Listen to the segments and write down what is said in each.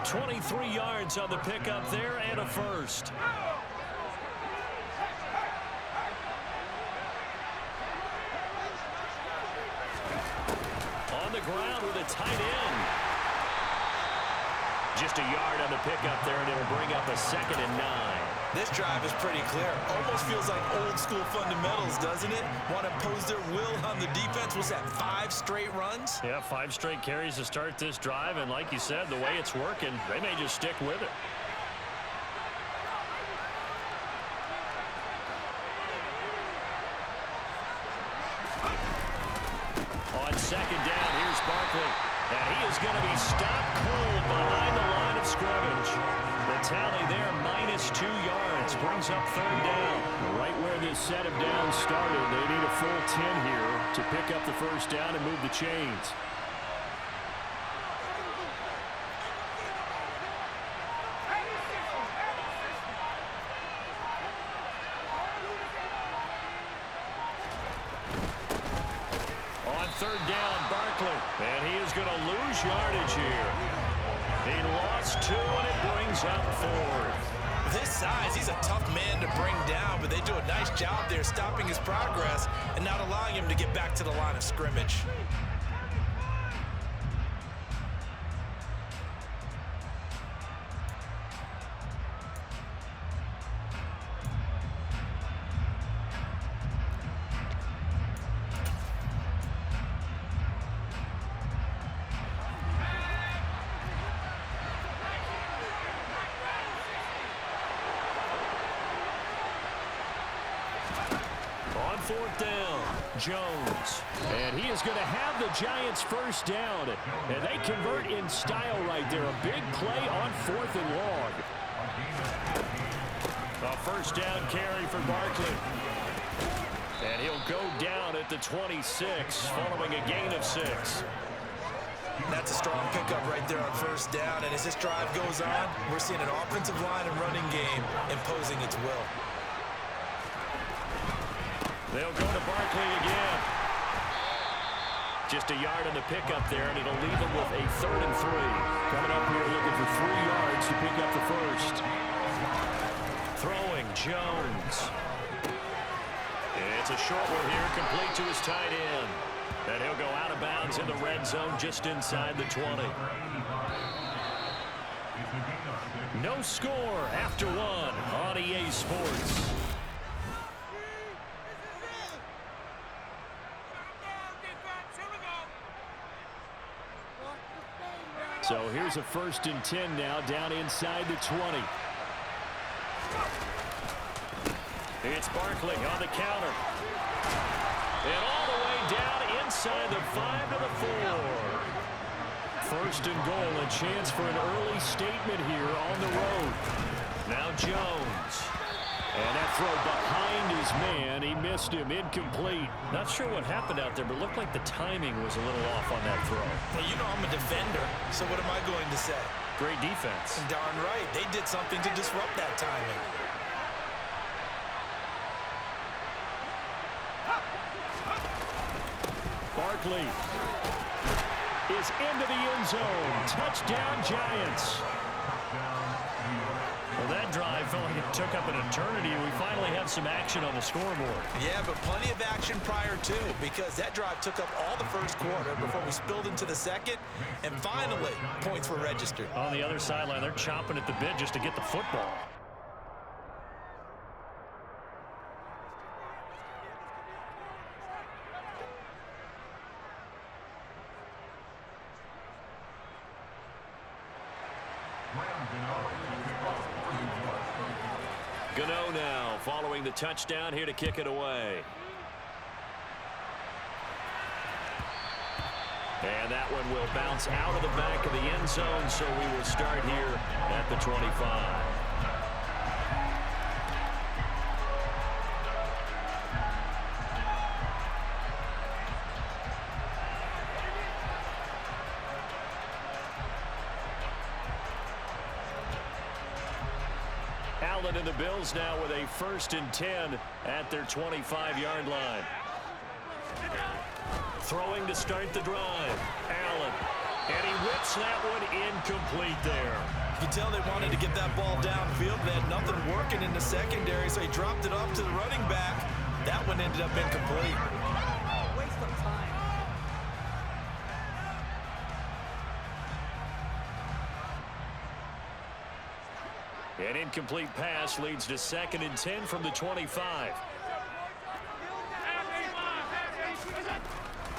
23 yards on the pickup there and a first. On the ground with a tight end. Just a yard on the pickup there, and it'll bring up a 2nd and 9. This drive is pretty clear. Almost feels like old school fundamentals, doesn't it? Want to impose their will on the defense. Was that 5 straight runs? Yeah, 5 straight carries to start this drive, and like you said, the way it's working, they may just stick with it. On 2nd down, here's Barkley. And he is going to be stopped cold behind the line of scrimmage. The tally there, -2 yards, brings up 3rd down. Right where this set of downs started, they need a full 10 here to pick up the 1st down and move the chains. On 3rd down, Barkley. And he is going to lose yardage here. He lost 2, and it brings up 4th. This size, he's a tough man to bring down, but they do a nice job there stopping his progress and not allowing him to get back to the line of scrimmage. On 4th down, Jones. And he is going to have the Giants' 1st down. And they convert in style right there. A big play on 4th and long. A 1st down carry for Barkley. And he'll go down at the 26, following a gain of 6. That's a strong pickup right there on 1st down. And as this drive goes on, we're seeing an offensive line and running game imposing its will. They'll go to Barkley again. Just a yard on the pickup there, and it'll leave them with a 3rd and 3. Coming up here looking for 3 yards to pick up the 1st. Throwing, Jones. It's a short one here, complete to his tight end. And he'll go out of bounds in the red zone just inside the 20. No score after 1 on EA Sports. So here's a 1st and 10 now, down inside the 20. It's Barkley on the counter. And all the way down inside the 5 to the 4. 1st and goal, a chance for an early statement here on the road. Now Jones. And that throw behind his man, he missed him, incomplete. Not sure what happened out there, but it looked like the timing was a little off on that throw. Well, you know I'm a defender, so what am I going to say? Great defense. Darn right. They did something to disrupt that timing. Barkley is into the end zone. Touchdown, Giants. Well, that drive felt like it took up an eternity. We finally have some action on the scoreboard. Yeah, but plenty of action prior to, because that drive took up all the 1st quarter before we spilled into the 2nd, and finally, points were registered. On the other sideline, they're chomping at the bit just to get the football. Gano now, following the touchdown, here to kick it away. And that one will bounce out of the back of the end zone, so we will start here at the 25. Allen and the Bills now with a 1st and 10 at their 25-yard line. Throwing to start the drive. Allen. And he whips that one incomplete there. You can tell they wanted to get that ball downfield. They had nothing working in the secondary, so he dropped it off to the running back. That one ended up incomplete. Waste of time. An incomplete pass leads to 2nd and 10 from the 25.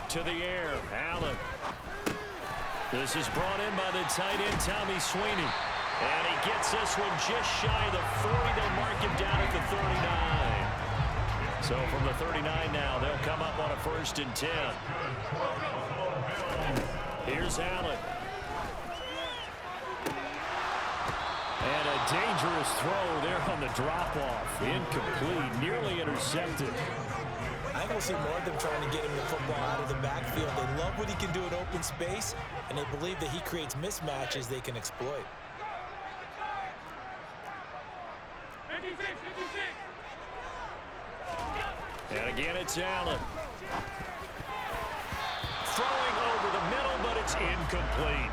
To the air, Allen. This is brought in by the tight end, Tommy Sweeney. And he gets this one just shy of the 40. They'll mark him down at the 39. So from the 39 now, they'll come up on a 1st and 10. Here's Allen. And a dangerous throw there on the drop-off. Incomplete, nearly intercepted. I think we'll see more of them trying to get him the football out of the backfield. They love what he can do in open space, and they believe that he creates mismatches they can exploit. 56. And again, it's Allen. Throwing over the middle, but it's incomplete.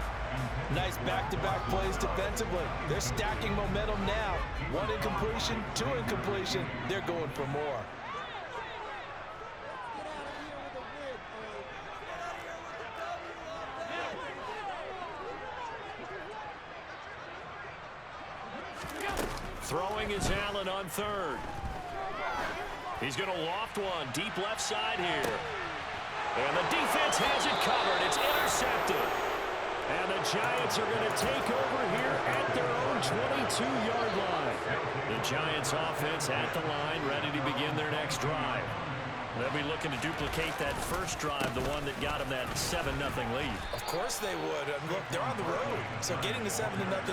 Nice back-to-back plays defensively. They're stacking momentum now. 1 incompletion, 2 incompletion. They're going for more. Throwing is Allen on 3rd. He's going to loft one deep left side here. And the defense has it covered. It's intercepted. And the Giants are going to take over here at their own 22-yard line. The Giants offense at the line, ready to begin their next drive. They'll be looking to duplicate that first drive, the one that got them that 7-0 lead. Of course they would. And look, they're on the road. So getting the 7-0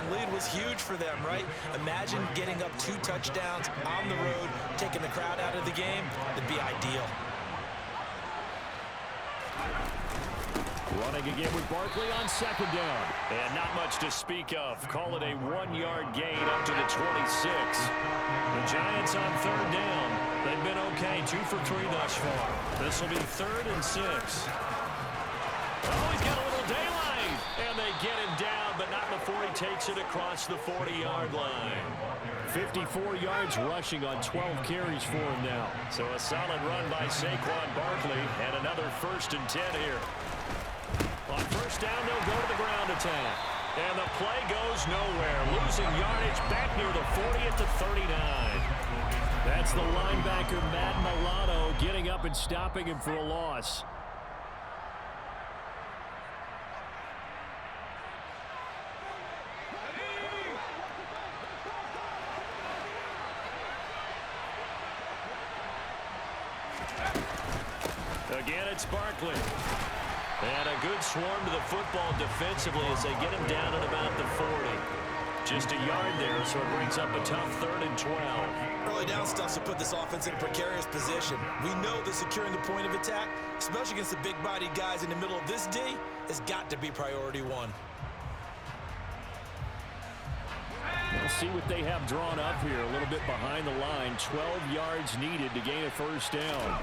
lead was huge for them, right? Imagine getting up 2 touchdowns on the road, taking the crowd out of the game. That'd be ideal. Running again with Barkley on 2nd down. And not much to speak of. Call it a 1-yard gain up to the 26. The Giants on 3rd down. They've been okay, 2 for 3 thus far. This will be 3rd and 6. Oh, he's got a little daylight. And they get him down, but not before he takes it across the 40-yard line. 54 yards rushing on 12 carries for him now. So a solid run by Saquon Barkley, and another 1st and 10 here. On 1st down, they'll go to the ground attack. And the play goes nowhere. Losing yardage back near the 40 at the 39. That's the linebacker, Matt Milano, getting up and stopping him for a loss. Again, it's Barkley. And a good swarm to the football defensively as they get him down at about the 40. Just a yard there, so it brings up a tough 3rd and 12. Early down stuff to put this offense in a precarious position. We know that securing the point of attack, especially against the big-bodied guys in the middle of this D, has got to be priority 1. We'll see what they have drawn up here. A little bit behind the line. 12 yards needed to gain a 1st down.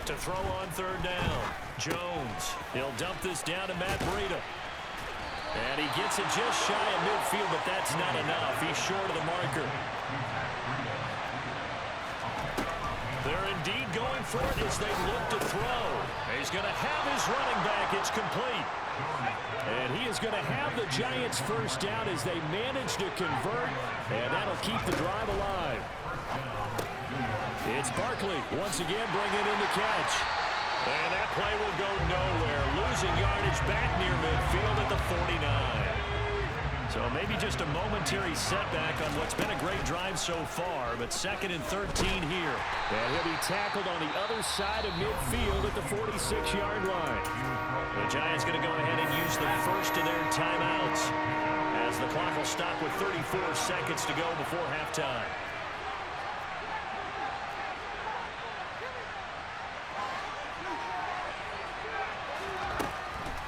To throw on 3rd down. Jones. He'll dump this down to Matt Breida. And he gets it just shy of midfield, but that's not enough. He's short of the marker. They're indeed going for it as they look to throw. He's going to have his running back. It's complete. And he is going to have the Giants 1st down as they manage to convert, and that'll keep the drive alive. It's Barkley once again bringing in the catch. And that play will go nowhere. Losing yardage back near midfield at the 49. So maybe just a momentary setback on what's been a great drive so far, but 2nd and 13 here. And he'll be tackled on the other side of midfield at the 46-yard line. The Giants going to go ahead and use the first of their timeouts as the clock will stop with 34 seconds to go before halftime.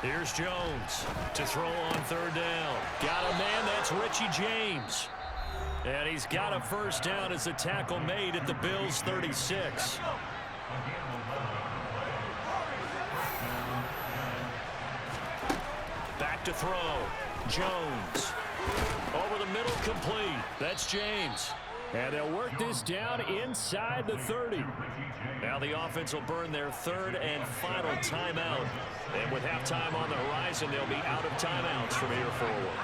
Here's Jones to throw on 3rd down. Got a man, that's Richie James. And he's got a 1st down as the tackle made at the Bills' 36. Back to throw. Jones. Over the middle, complete. That's James. And they'll work this down inside the 30. Now the offense will burn their third and final timeout. And with halftime on the horizon, they'll be out of timeouts from here forward.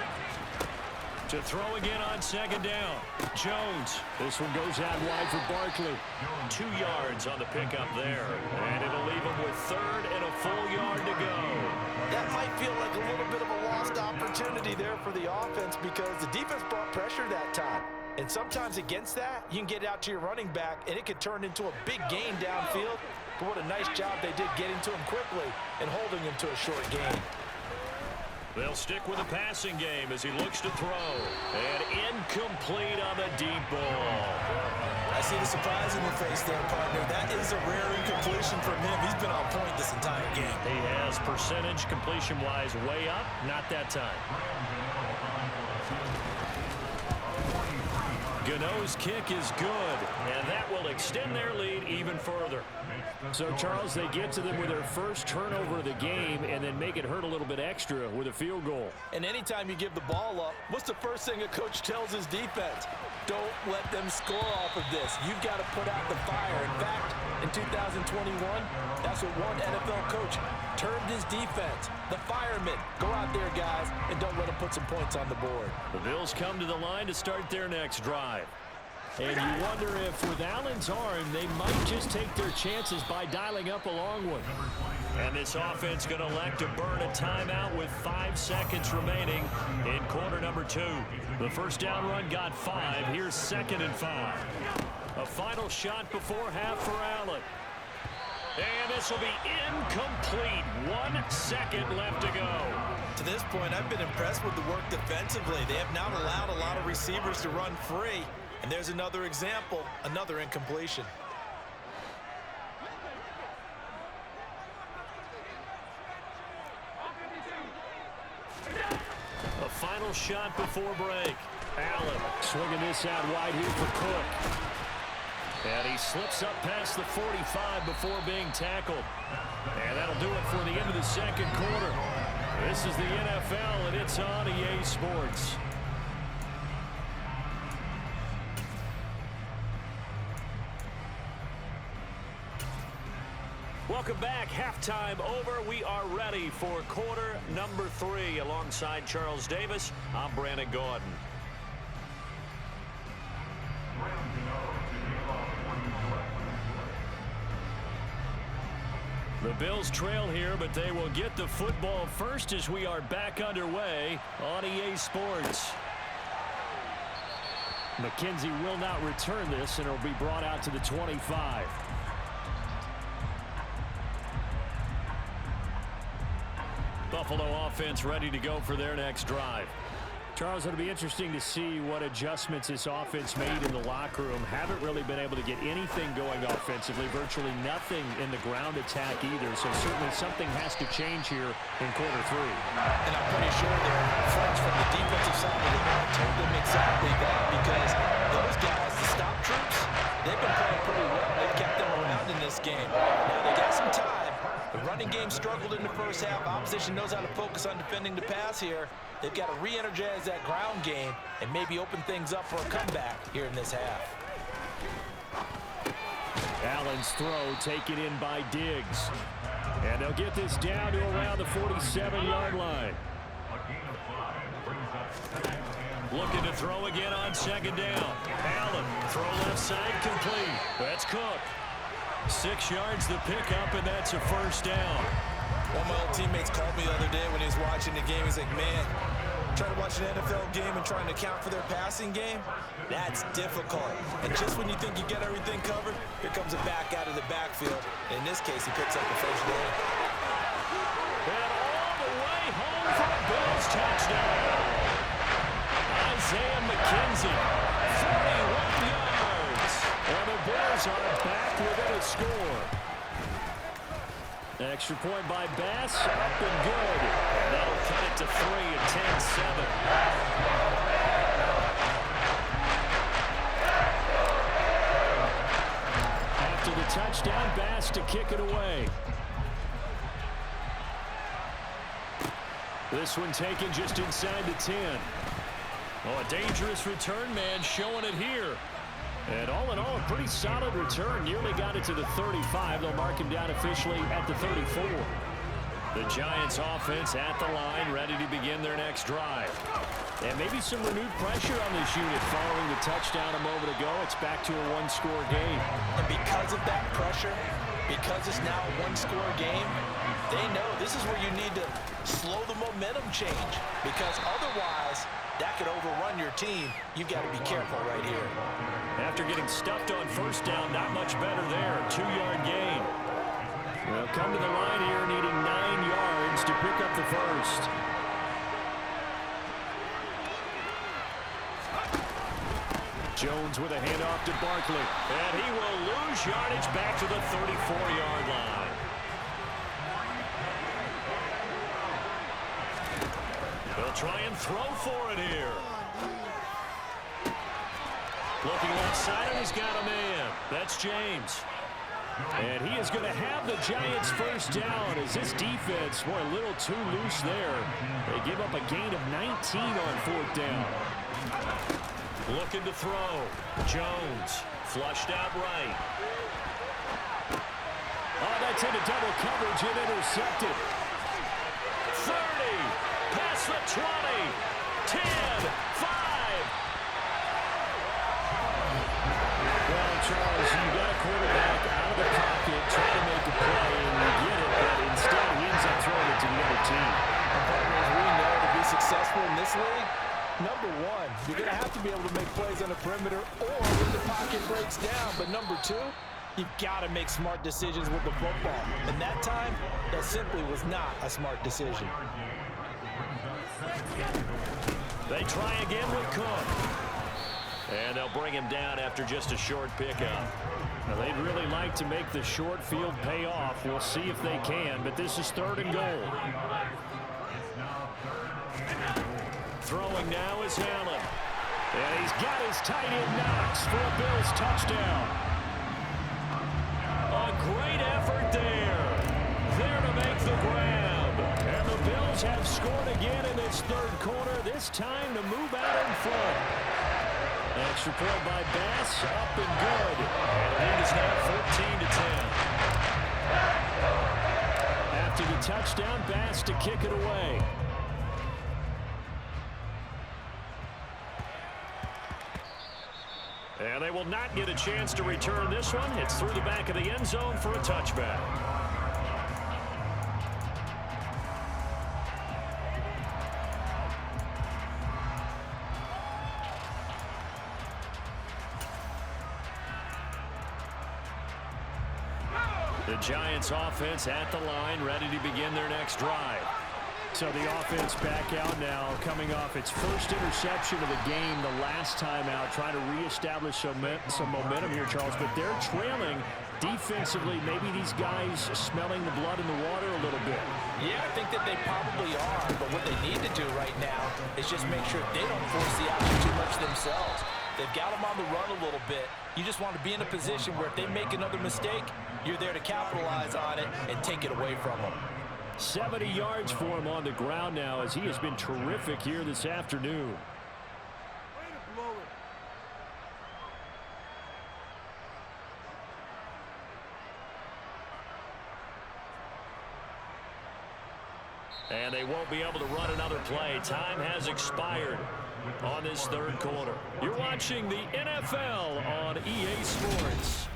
To throw again on second down. Jones. This one goes out wide for Barkley. 2 yards on the pickup there. And it'll leave him with third and a full yard to go. That might feel like a little bit of a lost opportunity there for the offense because the defense brought pressure that time. And sometimes against that, you can get out to your running back, and it could turn into a big gain downfield. But what a nice job they did getting to him quickly and holding him to a short gain. They'll stick with the passing game as he looks to throw. And incomplete on the deep ball. I see the surprise in your face there, partner. That is a rare incompletion from him. He's been on point this entire game. He has percentage completion-wise way up. Not that time. Gano's kick is good, and that will extend their lead even further. So, Charles, they get to them with their first turnover of the game and then make it hurt a little bit extra with a field goal. And anytime you give the ball up, what's the first thing a coach tells his defense? Don't let them score off of this. You've got to put out the fire. In fact, in 2021, that's what one NFL coach termed his defense. The firemen. Go out there, guys, and don't let them put some points on the board. The Bills come to the line to start their next drive. And you wonder if with Allen's arm, they might just take their chances by dialing up a long one. And this offense going to elect to burn a timeout with 5 seconds remaining in quarter number 2. The first down run got 5. Here's 2nd and 5. A final shot before half for Allen. And this will be incomplete. 1 second left to go. To this point, I've been impressed with the work defensively. They have not allowed a lot of receivers to run free. And there's another example, another incompletion. A final shot before break. Allen swinging this out wide here for Cook. And he slips up past the 45 before being tackled. And that'll do it for the end of the second quarter. This is the NFL, and it's on EA Sports. Welcome back. Halftime over. We are ready for quarter number 3. Alongside Charles Davis, I'm Brandon Gordon. The Bills trail here, but they will get the football first as we are back underway on EA Sports. McKenzie will not return this, and it will be brought out to the 25. Buffalo offense ready to go for their next drive. Charles, it'll be interesting to see what adjustments this offense made in the locker room. Haven't really been able to get anything going offensively, virtually nothing in the ground attack either. So certainly something has to change here in quarter 3. And I'm pretty sure their friends from the defensive side of the ball told them exactly that, because those guys, the stop troops, they've been playing pretty well. They've kept them around in this game. Now they got some time. The running game struggled in the first half. Opposition knows how to focus on defending the pass here. They've got to re-energize that ground game and maybe open things up for a comeback here in this half. Allen's throw taken in by Diggs. And they'll get this down to around the 47-yard line. Looking to throw again on second down. Allen, throw left side, complete. That's Cook. 6 yards the pickup, and that's a first down. One of my old teammates called me the other day when he was watching the game. He's like, man, trying to watch an NFL game and trying to account for their passing game, that's difficult. And just when you think you get everything covered, here comes a back out of the backfield. And in this case, he picks up the first down. And all the way home for a Bills touchdown. Isaiah McKenzie, 41 yards. And the Bills are back within a score. An extra point by Bass, up and good. That'll cut it to 3 at 10-7. After the touchdown, Bass to kick it away. This one taken just inside the 10. Oh, a dangerous return man showing it here. And all in all, a pretty solid return. Nearly got it to the 35. They'll mark him down officially at the 34. The Giants offense at the line, ready to begin their next drive. And maybe some renewed pressure on this unit following the touchdown a moment ago. It's back to a one-score game. And because of that pressure, because it's now a one-score game, they know this is where you need to slow the momentum change. Because otherwise, that could overrun your team. You've got to be careful right here. After getting stuffed on first down, not much better there. 2-yard gain. They'll come to the line here needing 9 yards to pick up the first. Jones with a handoff to Barkley. And he will lose yardage back to the 34-yard line. They'll try and throw for it here. Looking left side, and he's got a man. That's James. And he is going to have the Giants first down as this defense, boy, a little too loose there. They give up a gain of 19 on fourth down. Looking to throw. Jones flushed out right. Oh, that's into double coverage and intercepted. 30, past the 20, 10, 5. Well, Charles, you got a quarterback out of the pocket trying to make a play, and you get it, but instead he ends up throwing it to the other team. And partners, we know to be successful in this league, number one, you're going to have to be able to make plays on the perimeter or when the pocket breaks down. But number two, you've got to make smart decisions with the football. And that time, that simply was not a smart decision. They try again with Cook. And they'll bring him down after just a short pickup. Now, they'd really like to make the short field pay off. We'll see if they can, but this is 3rd and goal. Throwing now is Allen. And he's got his tight end Knox for a Bills touchdown. A great effort there. There to make the grab. And the Bills have scored again in this 3rd quarter, this time to move out in front. Extra point by Bass, up and good. And the lead is now 14-10. After the touchdown, Bass to kick it away. And they will not get a chance to return this one. It's through the back of the end zone for a touchback. The Giants offense at the line, ready to begin their next drive. So the offense back out now, coming off its first interception of the game the last time out, trying to reestablish some momentum here, Charles. But they're trailing defensively. Maybe these guys smelling the blood in the water a little bit. Yeah, I think that they probably are. But what they need to do right now is just make sure they don't force the action too much themselves. They've got them on the run a little bit. You just want to be in a position where if they make another mistake, you're there to capitalize on it and take it away from them. 70 yards for him on the ground now as he has been terrific here this afternoon. And they won't be able to run another play. Time has expired on this 3rd quarter. You're watching the NFL on EA Sports.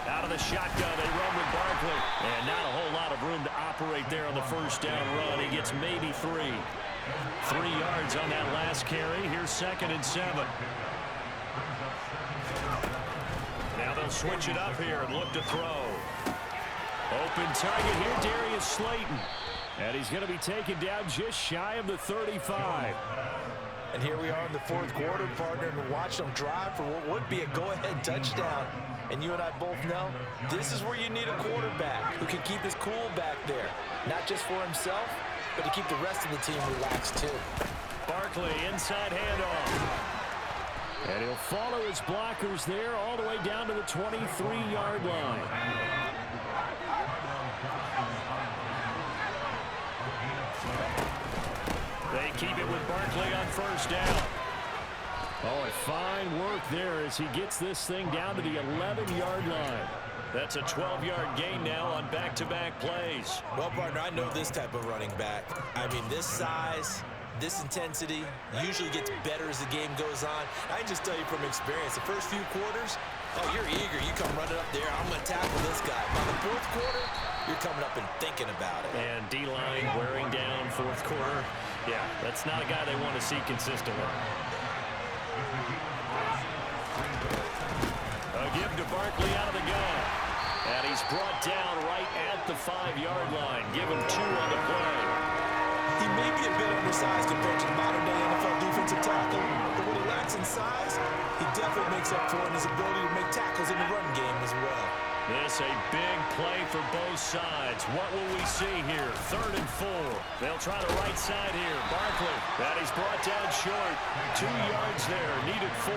Out of the shotgun, they run with Barkley. And not a whole lot of room to operate there on the first down run. He gets maybe 3. 3 yards on that last carry. Here's 2nd and 7. Now they'll switch it up here and look to throw. Open target here, Darius Slayton. And he's going to be taken down just shy of the 35. And here we are in the 4th quarter, partner, and watch them drive for what would be a go-ahead touchdown. And you and I both know this is where you need a quarterback who can keep his cool back there. Not just for himself, but to keep the rest of the team relaxed too. Barkley, inside handoff. And he'll follow his blockers there all the way down to the 23-yard line. They keep it with Barkley on first down. Oh, and fine work there as he gets this thing down to the 11-yard line. That's a 12-yard gain now on back-to-back plays. Well, partner, I know this type of running back. I mean, this size, this intensity usually gets better as the game goes on. I can just tell you from experience, the first few quarters, oh, you're eager. You come running up there, I'm going to tackle this guy. By the fourth quarter, you're coming up and thinking about it. And D-line wearing down fourth quarter. Yeah, that's not a guy they want to see consistently. A give to Barkley out of the gun. And he's brought down right at the 5-yard line. Give him 2 on the play. He may be a bit undersized compared to the modern-day NFL defensive tackle, but what he lacks in size, he definitely makes up for in his ability to make tackles in the run game as well. This a big play for both sides. What will we see here? 3rd and 4. They'll try the right side here. Barkley, that he's brought down short. 2 yards there, needed 4.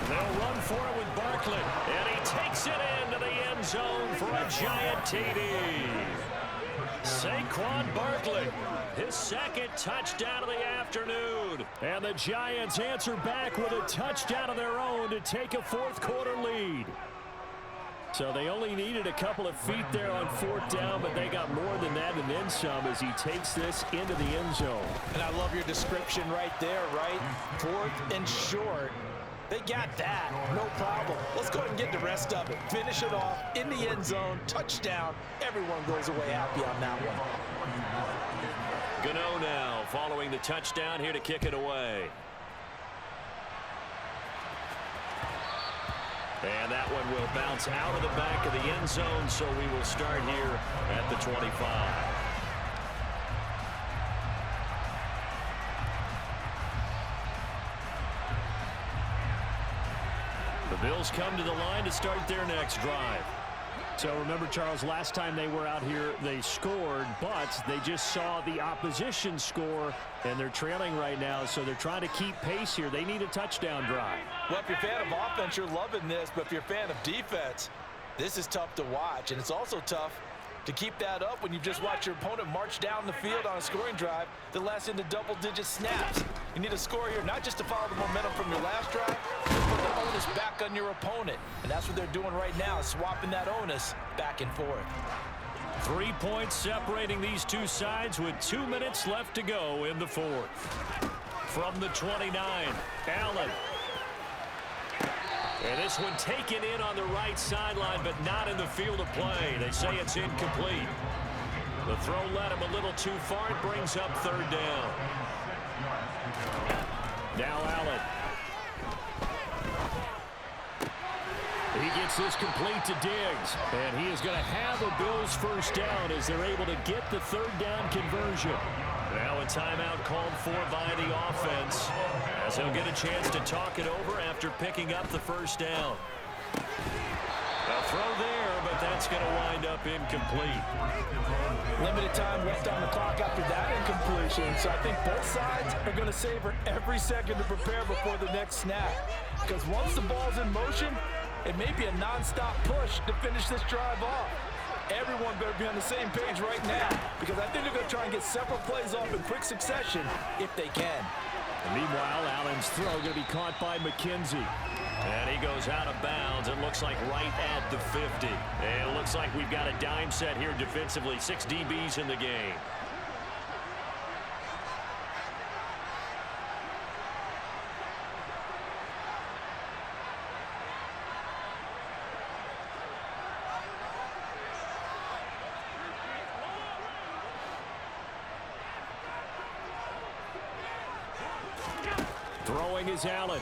They'll run for it with Barkley, and he takes it into the end zone for a giant TD. Saquon Barkley, his 2nd touchdown of the afternoon. And the Giants answer back with a touchdown of their own to take a 4th quarter lead. So they only needed a couple of feet there on 4th down, but they got more than that and then some as he takes this into the end zone. And I love your description right there, right? 4th and short. They got that, no problem. Let's go ahead and get the rest of it. Finish it off in the end zone, touchdown. Everyone goes away happy on that one. Gano now following the touchdown here to kick it away. And that one will bounce out of the back of the end zone, so we will start here at the 25. The Bills come to the line to start their next drive. So remember, Charles, last time they were out here, they scored, but they just saw the opposition score, and they're trailing right now, so they're trying to keep pace here. They need a touchdown drive. Well, if you're a fan of offense, you're loving this, but if you're a fan of defense, this is tough to watch, and it's also tough to keep that up when you've just watched your opponent march down the field on a scoring drive that lasts into double-digit snaps. You need a score here, not just to follow the momentum from your last drive, but put the onus back on your opponent. And that's what they're doing right now, swapping that onus back and forth. 3 points separating these two sides with 2 minutes left to go in the 4th. From the 29, Allen. And this one taken in on the right sideline, but not in the field of play. They say it's incomplete. The throw led him a little too far. It brings up 3rd down. Now Allen. He gets this complete to Diggs. And he is going to have a Bills 1st down as they're able to get the 3rd down conversion. Now a timeout called for by the offense, as he'll get a chance to talk it over after picking up the 1st down. A throw there, but that's going to wind up incomplete. Limited time left on the clock after that incompletion, so I think both sides are going to savor every second to prepare before the next snap. Because once the ball's in motion, it may be a non-stop push to finish this drive off. Everyone better be on the same page right now, because I think they're going to try and get several plays off in quick succession if they can. And meanwhile, Allen's throw going to be caught by McKenzie. And he goes out of bounds. It looks like right at the 50. And it looks like we've got a dime set here defensively. 6 DBs in the game. Throwing is Allen.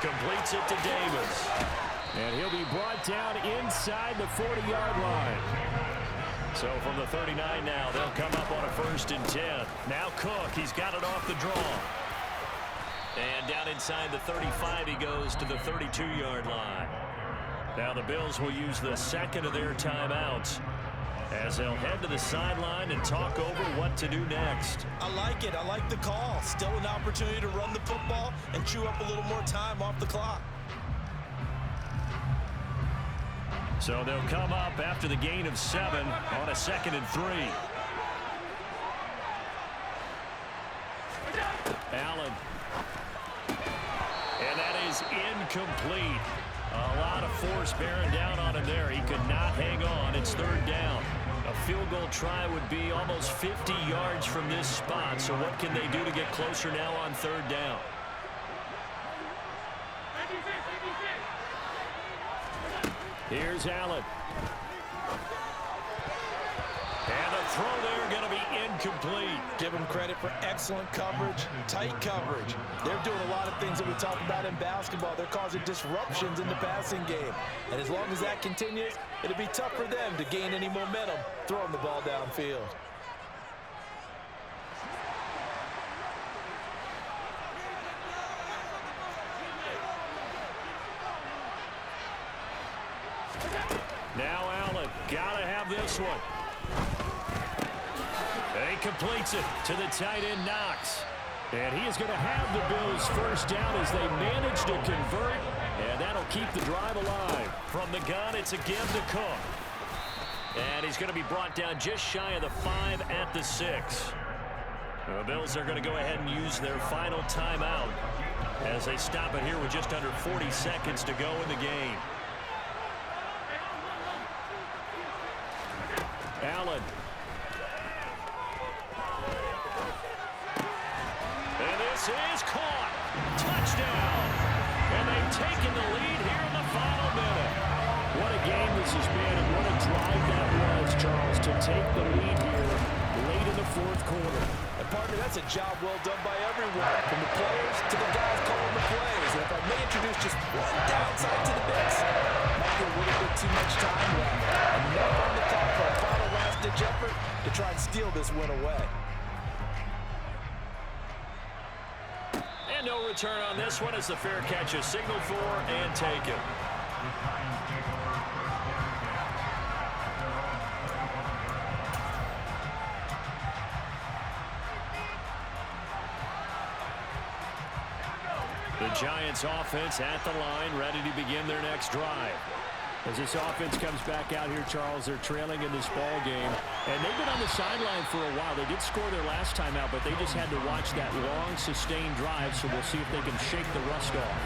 Completes it to Davis. And he'll be brought down inside the 40-yard line. So from the 39 now, they'll come up on a 1st and 10. Now Cook, he's got it off the draw. And down inside the 35, he goes to the 32-yard line. Now the Bills will use the second of their timeouts as they'll head to the sideline and talk over what to do next. I like it. I like the call. Still an opportunity to run the football and chew up a little more time off the clock. So they'll come up after the gain of 7 on a 2nd and 3. Allen. And that is incomplete. A lot of force bearing down on him there. He could not hang on. It's 3rd down. A field goal try would be almost 50 yards from this spot. So what can they do to get closer now on 3rd down? Here's Allen. And the throw there going to be incomplete. Give them credit for excellent coverage, tight coverage. They're doing a lot of things that we talk about in basketball. They're causing disruptions in the passing game. And as long as that continues, it'll be tough for them to gain any momentum throwing the ball downfield. Now Allen, gotta have this one. He completes it to the tight end Knox. And he is going to have the Bills 1st down as they manage to convert. And that'll keep the drive alive. From the gun, it's a give to Cook. And he's going to be brought down just shy of the 5 at the 6. The Bills are going to go ahead and use their final timeout as they stop it here with just under 40 seconds to go in the game. Allen. And this is caught. Touchdown. And they've taken the lead here in the final minute. What a game this has been, and what a drive that was, Charles, to take the lead here late in the 4th quarter. And partner, that's a job well done by everyone, from the players to the guys calling the plays. And if I may introduce just one downside to the mix, might be a little bit too much time left. Enough on the clock for a final last-ditch effort to try and steal this win away. And no return on this one as the fair catch is signaled for and taken. The Giants offense at the line, ready to begin their next drive. As this offense comes back out here, Charles, they're trailing in this ball game. And they've been on the sideline for a while. They did score their last time out, but they just had to watch that long, sustained drive, so we'll see if they can shake the rust off.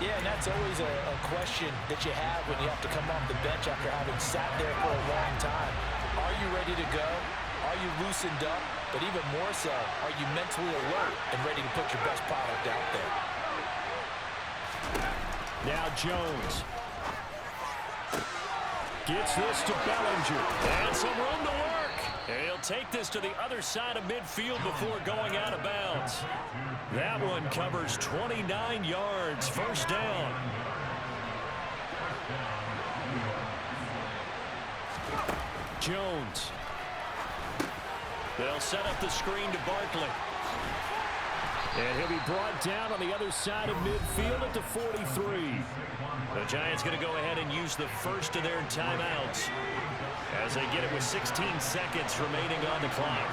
Yeah, and that's always a question that you have when you have to come off the bench after having sat there for a long time. Are you ready to go? Are you loosened up? But even more so, are you mentally alert and ready to put your best product out there? Now Jones. Gets this to Bellinger. And some room to work. And he'll take this to the other side of midfield before going out of bounds. That one covers 29 yards. 1st down. Jones. They'll set up the screen to Barkley. And he'll be brought down on the other side of midfield at the 43. The Giants going to go ahead and use the 1st of their timeouts as they get it with 16 seconds remaining on the clock.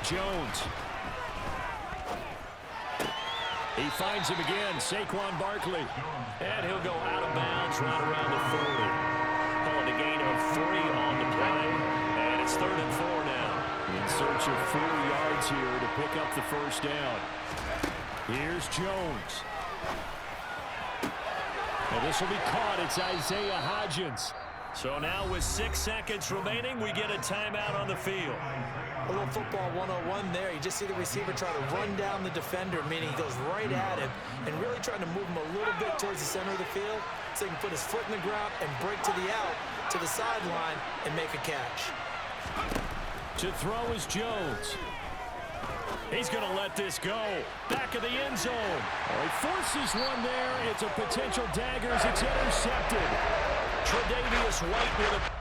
Jones. He finds him again, Saquon Barkley. And he'll go out of bounds right around the 40. Calling a gain of 3 on the play. And it's 3rd and 4 now. In search of 4 yards here to pick up the 1st down. Here's Jones. And this will be caught. It's Isaiah Hodgins. So now with 6 seconds remaining, we get a timeout on the field. A little football 101 there. You just see the receiver try to run down the defender, meaning he goes right at him and really trying to move him a little bit towards the center of the field so he can put his foot in the ground and break to the out, to the sideline, and make a catch. To throw is Jones. He's going to let this go. Back of the end zone. Well, he forces one there. It's a potential dagger as it's intercepted. Tre'Davious White with a